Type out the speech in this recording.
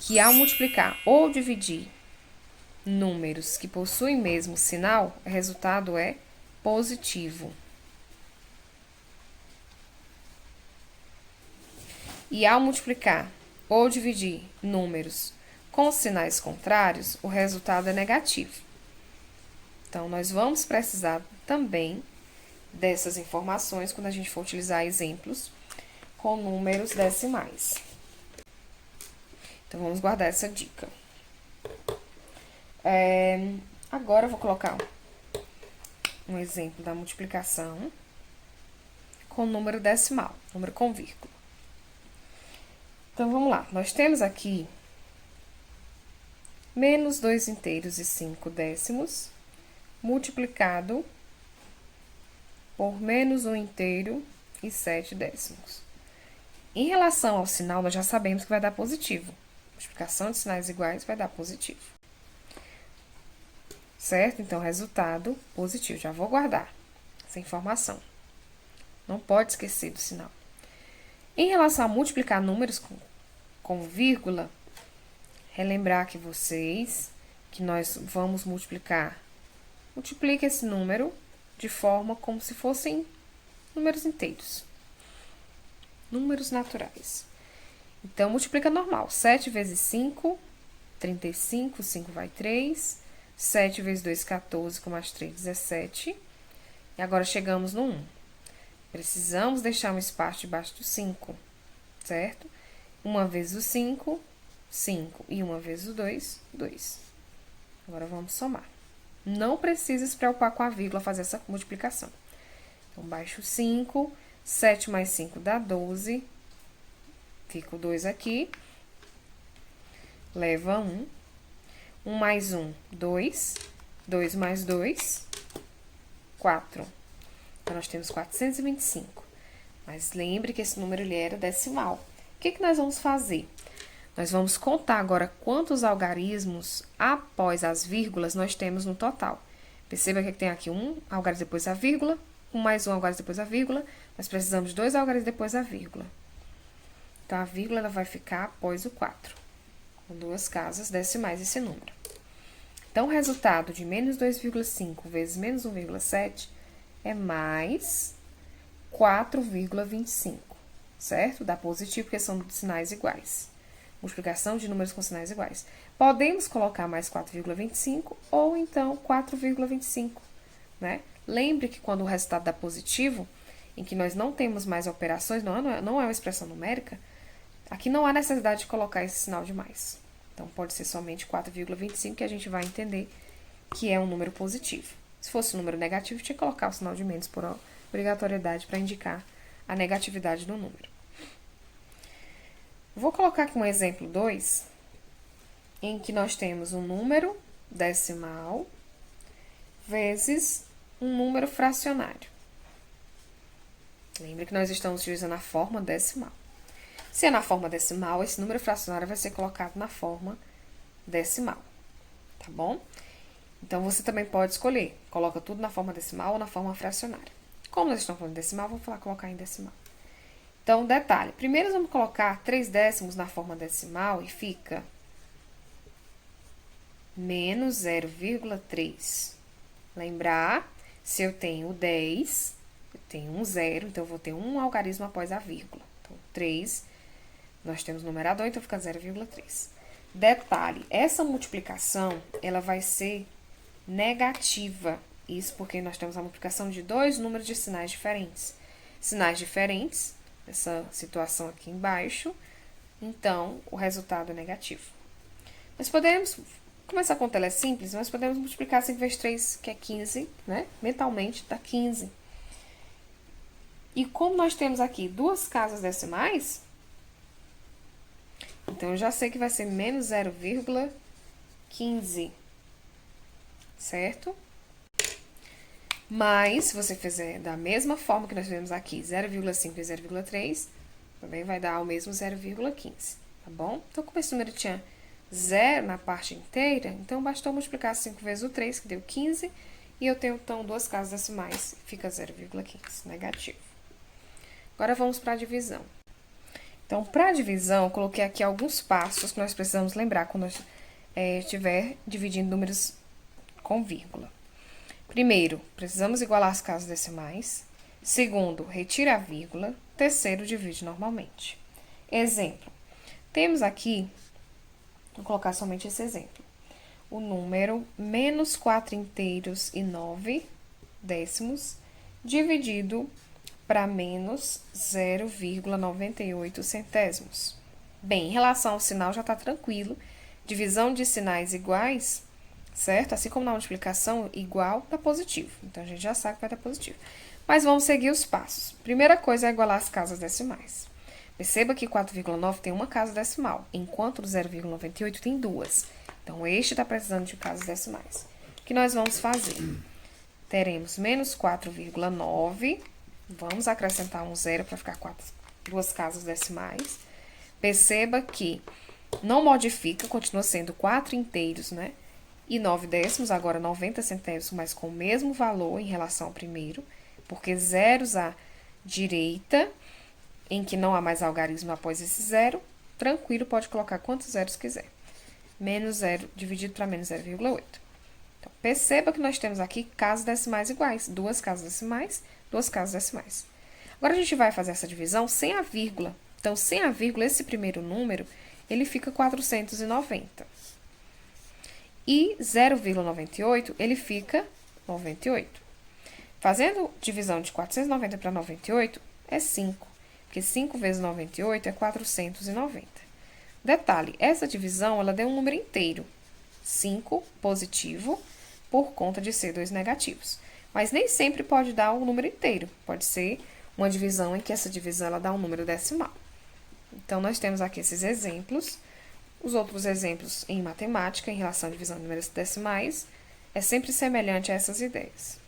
que ao multiplicar ou dividir números que possuem mesmo sinal, o resultado é positivo. E ao multiplicar ou dividir números com sinais contrários, o resultado é negativo. Então, nós vamos precisar também dessas informações quando a gente for utilizar exemplos com números decimais. Então, vamos guardar essa dica. Agora, eu vou colocar um exemplo da multiplicação com número decimal, número com vírgula. Então, vamos lá. Nós temos aqui menos 2 inteiros e 5 décimos multiplicado por menos 1 inteiro e 7 décimos. Em relação ao sinal, nós já sabemos que vai dar positivo. Multiplicação de sinais iguais vai dar positivo. Certo? Então, resultado positivo. Já vou guardar essa informação. Não pode esquecer do sinal. Em relação a multiplicar números com vírgula, relembrar que nós vamos multiplicar. Multiplique esse número de forma como se fossem números inteiros. Números naturais. Então, multiplica normal. 7 vezes 5, 35, 5 vai 3. 7 vezes 2, 14, com mais 3, 17. E agora chegamos no 1. Precisamos deixar um espaço debaixo do 5, certo? 1 vezes o 5, 5. E 1 vezes o 2, 2. Agora, vamos somar. Não precisa se preocupar com a vírgula fazer essa multiplicação. Então, baixo 5, 7 mais 5 dá 12. Fica o 2 aqui. Leva 1. 1 mais 1, 2. 2 mais 2, 4. Então, nós temos 425. Mas lembre que esse número ele era decimal. O que nós vamos fazer? Nós vamos contar agora quantos algarismos após as vírgulas nós temos no total. Perceba que tem aqui um algarismo depois da vírgula, 1 mais 1 algarismo depois da vírgula. Nós precisamos de 2 algarismos depois da vírgula. Então, a vírgula ela vai ficar após o 4. Com 2 casas decimais esse número. Então, o resultado de menos 2,5 vezes menos 1,7 é mais 4,25, certo? Dá positivo porque são sinais iguais. Multiplicação de números com sinais iguais. Podemos colocar mais 4,25 ou então 4,25, né? Lembre que quando o resultado dá positivo, em que nós não temos mais operações, não é uma expressão numérica, aqui não há necessidade de colocar esse sinal de mais. Então, pode ser somente 4,25 que a gente vai entender que é um número positivo. Se fosse um número negativo, tinha que colocar o sinal de menos por obrigatoriedade para indicar a negatividade do número. Vou colocar aqui um exemplo 2, em que nós temos um número decimal vezes um número fracionário. Lembra que nós estamos utilizando a forma decimal. Se é na forma decimal, esse número fracionário vai ser colocado na forma decimal, tá bom? Então, você também pode escolher, coloca tudo na forma decimal ou na forma fracionária. Como nós estamos falando de decimal, vamos colocar em decimal. Então, detalhe, primeiro vamos colocar 3 décimos na forma decimal e fica menos 0,3. Lembrar, se eu tenho 10, eu tenho um zero, então eu vou ter um algarismo após a vírgula. Então, 3, nós temos o numerador, então fica 0,3. Detalhe, essa multiplicação, ela vai ser negativa. Isso porque nós temos a multiplicação de 2 números de sinais diferentes. Sinais diferentes, essa situação aqui embaixo, então, o resultado é negativo. Nós podemos começar a conta, ela é simples, nós podemos multiplicar 5 vezes 3, que é 15, né? Mentalmente, dá 15. E como nós temos aqui 2 casas decimais, então, eu já sei que vai ser menos 0,15, certo? Mas, se você fizer da mesma forma que nós fizemos aqui, 0,5 e 0,3, também vai dar o mesmo 0,15, tá bom? Então, como esse número tinha 0 na parte inteira, então, bastou multiplicar 5 vezes o 3, que deu 15, e eu tenho, então, 2 casas decimais, fica 0,15, negativo. Agora, vamos para a divisão. Então, para a divisão, eu coloquei aqui alguns passos que nós precisamos lembrar quando estiver dividindo números com vírgula. Primeiro, precisamos igualar as casas decimais. Segundo, retira a vírgula. Terceiro, divide normalmente. Exemplo. Temos aqui, vou colocar somente esse exemplo, o número menos 4 inteiros e 9 décimos dividido para menos 0,98 centésimos. Bem, em relação ao sinal já está tranquilo. Divisão de sinais iguais, certo? Assim como na multiplicação, igual dá positivo. Então, a gente já sabe que vai dar positivo. Mas vamos seguir os passos. Primeira coisa é igualar as casas decimais. Perceba que 4,9 tem uma casa decimal, enquanto o 0,98 tem duas. Então, este está precisando de casas decimais. O que nós vamos fazer? Teremos menos 4,9. Vamos acrescentar um zero para ficar duas casas decimais. Perceba que não modifica, continua sendo 4 inteiros, né? E 9 décimos, agora 90 centésimos, mas com o mesmo valor em relação ao primeiro, porque zeros à direita, em que não há mais algarismo após esse zero, tranquilo, pode colocar quantos zeros quiser. Menos 0 dividido para menos 0,8. Então, perceba que nós temos aqui casas decimais iguais, duas casas decimais, duas casas decimais. Agora, a gente vai fazer essa divisão sem a vírgula. Então, sem a vírgula, esse primeiro número, ele fica 490. E 0,98, ele fica 98. Fazendo divisão de 490 para 98, é 5. Porque 5 vezes 98 é 490. Detalhe, essa divisão, ela deu um número inteiro. 5 positivo, por conta de ser dois negativos. Mas nem sempre pode dar um número inteiro. Pode ser uma divisão em que essa divisão, ela dá um número decimal. Então, nós temos aqui esses exemplos. Os outros exemplos em matemática, em relação à divisão de números decimais, é sempre semelhante a essas ideias.